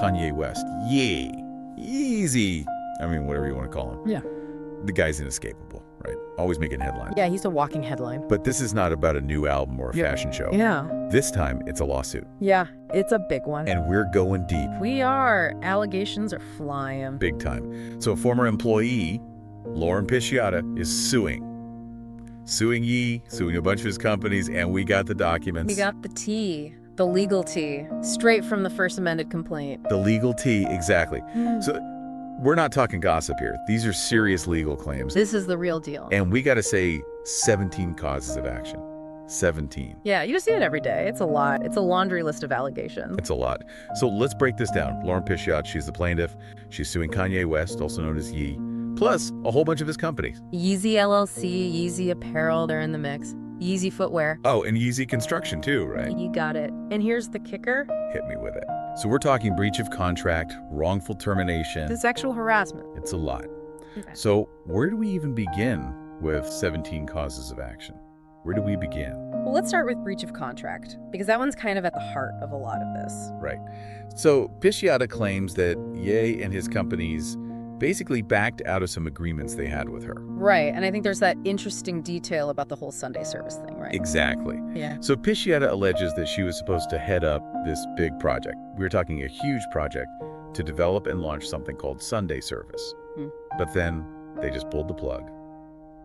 Kanye West. Yee. Easy. I mean, whatever you want to call him. Yeah. The guy's inescapable, right? Always making headlines. Yeah, he's a walking headline. But this is not about a new album or a fashion show. Yeah. This time, it's a lawsuit. Yeah, it's a big one. And we're going deep. We are. Allegations are flying. Big time. So a former employee, Lauren Pisciata, is suing. Suing Ye, suing a bunch of his companies, and we got the documents. We got the tea, the legal tea, straight from the first amended complaint. The legal tea, exactly. So we're not talking gossip here. These are serious legal claims. This is the real deal. And we got to say 17 causes of action. 17. Yeah, you just see it every day. It's a lot. It's a laundry list of allegations. It's a lot. So let's break this down. Lauren Pisciata, she's the plaintiff. She's suing Kanye West, also known as Ye, plus a whole bunch of his companies. Yeezy LLC, Yeezy Apparel, they're in the mix. Yeezy Footwear. Oh, and Yeezy Construction too, right? You got it. And here's the kicker. Hit me with it. So we're talking breach of contract, wrongful termination. The sexual harassment. It's a lot. Okay. So where do we even begin with 17 causes of action? Where do we begin? Well, let's start with breach of contract, because that one's kind of at the heart of a lot of this. Right. So Pisciata claims that Ye and his companies basically backed out of some agreements they had with her. Right, and I think there's that interesting detail about the whole Sunday service thing, right? Exactly. Yeah. So Pisciata alleges that she was supposed to head up this big project. We were talking a huge project to develop and launch something called Sunday service. But then they just pulled the plug.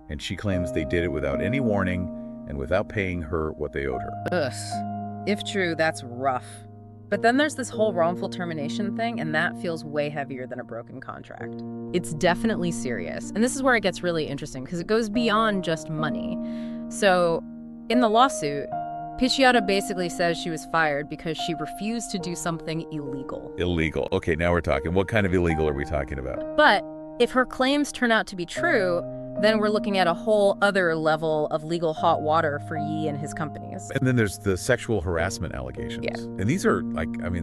And she claims they did it without any warning and without paying her what they owed her. Ugh. If true, that's rough. But then there's this whole wrongful termination thing, and that feels way heavier than a broken contract. It's definitely serious. And this is where it gets really interesting, because it goes beyond just money. So in the lawsuit, Pisciata basically says she was fired because she refused to do something illegal. Illegal. Okay, now we're talking. What kind of illegal are we talking about? But if her claims turn out to be true, then we're looking at a whole other level of legal hot water for Ye and his companies. And then there's the sexual harassment allegations. Yeah. And these are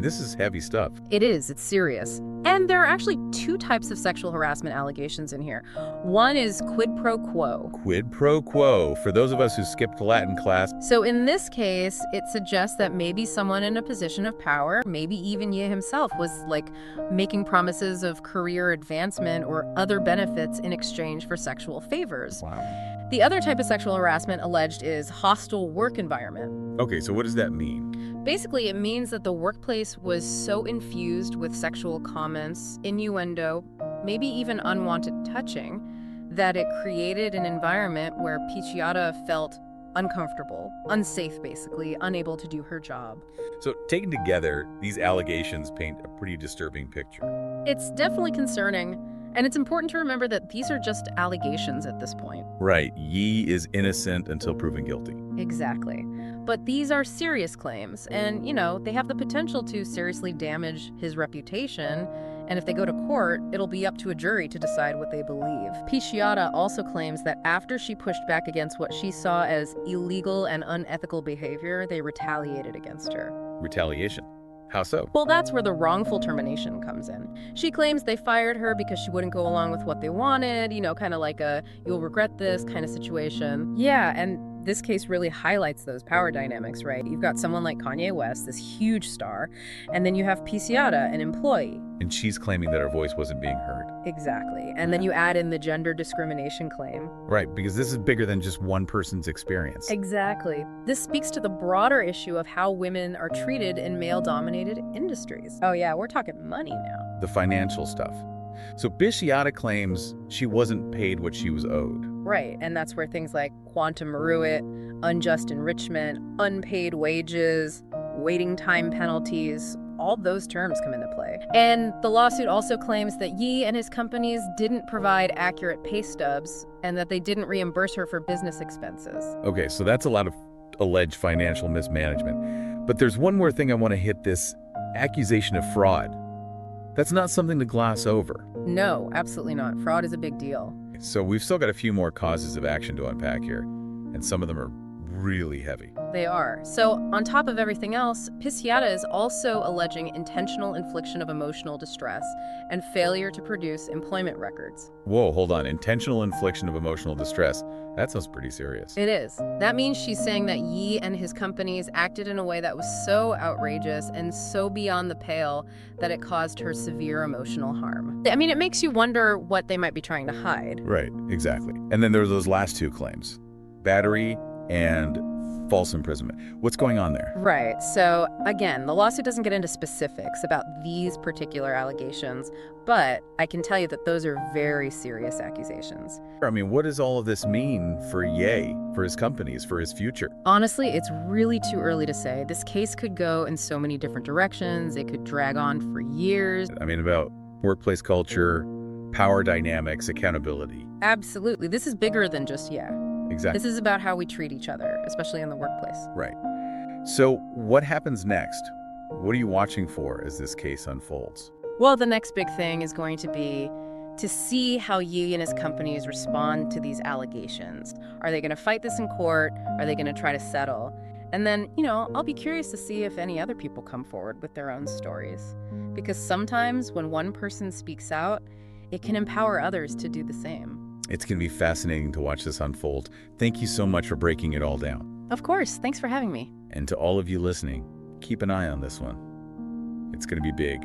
this is heavy stuff. It is. It's serious. And there are actually two types of sexual harassment allegations in here. One is quid pro quo. Quid pro quo, for those of us who skipped Latin class. So in this case, it suggests that maybe someone in a position of power, maybe even Ye himself, was making promises of career advancement or other benefits in exchange for sexual favors. Wow. The other type of sexual harassment alleged is hostile work environment. Okay, so what does that mean? Basically, it means that the workplace was so infused with sexual comments, innuendo, maybe even unwanted touching, that it created an environment where Pisciata felt uncomfortable, unsafe basically, unable to do her job. So taken together, these allegations paint a pretty disturbing picture. It's definitely concerning. And it's important to remember that these are just allegations at this point. Right. Ye is innocent until proven guilty. Exactly. But these are serious claims, and, they have the potential to seriously damage his reputation. And if they go to court, it'll be up to a jury to decide what they believe. Pisciata also claims that after she pushed back against what she saw as illegal and unethical behavior, they retaliated against her. Retaliation? How so? Well, that's where the wrongful termination comes in. She claims they fired her because she wouldn't go along with what they wanted, kind of like a you'll regret this kind of situation. Yeah, and this case really highlights those power dynamics, right? You've got someone like Kanye West, this huge star, and then you have Pisciata, an employee. And she's claiming that her voice wasn't being heard. Exactly. And then you add in the gender discrimination claim. Right, because this is bigger than just one person's experience. Exactly. This speaks to the broader issue of how women are treated in male-dominated industries. Oh yeah, we're talking money now. The financial stuff. So Pisciata claims she wasn't paid what she was owed. Right, and that's where things like quantum meruit, unjust enrichment, unpaid wages, waiting time penalties, all those terms come into play. And the lawsuit also claims that Ye and his companies didn't provide accurate pay stubs and that they didn't reimburse her for business expenses. Okay, so that's a lot of alleged financial mismanagement. But there's one more thing I want to hit, this accusation of fraud. That's not something to gloss over. No, absolutely not. Fraud is a big deal. So we've still got a few more causes of action to unpack here, and some of them are really heavy. They are. So, on top of everything else, Pisciata is also alleging intentional infliction of emotional distress and failure to produce employment records. Whoa, hold on. Intentional infliction of emotional distress. That sounds pretty serious. It is. That means she's saying that Yi and his companies acted in a way that was so outrageous and so beyond the pale that it caused her severe emotional harm. I mean, it makes you wonder what they might be trying to hide. Right, exactly. And then there are those last two claims, battery and false imprisonment. What's going on there? Right. So, again, the lawsuit doesn't get into specifics about these particular allegations, but I can tell you that those are very serious accusations. I mean, what does all of this mean for Ye, for his companies, for his future? Honestly, it's really too early to say. This case could go in so many different directions. It could drag on for years. I mean, about workplace culture, power dynamics, accountability. Absolutely. This is bigger than just Ye. Exactly. This is about how we treat each other, especially in the workplace. Right. So what happens next? What are you watching for as this case unfolds? Well, the next big thing is going to be to see how Yi and his companies respond to these allegations. Are they going to fight this in court? Are they going to try to settle? And then, I'll be curious to see if any other people come forward with their own stories. Because sometimes when one person speaks out, it can empower others to do the same. It's going to be fascinating to watch this unfold. Thank you so much for breaking it all down. Of course. Thanks for having me. And to all of you listening, keep an eye on this one. It's going to be big.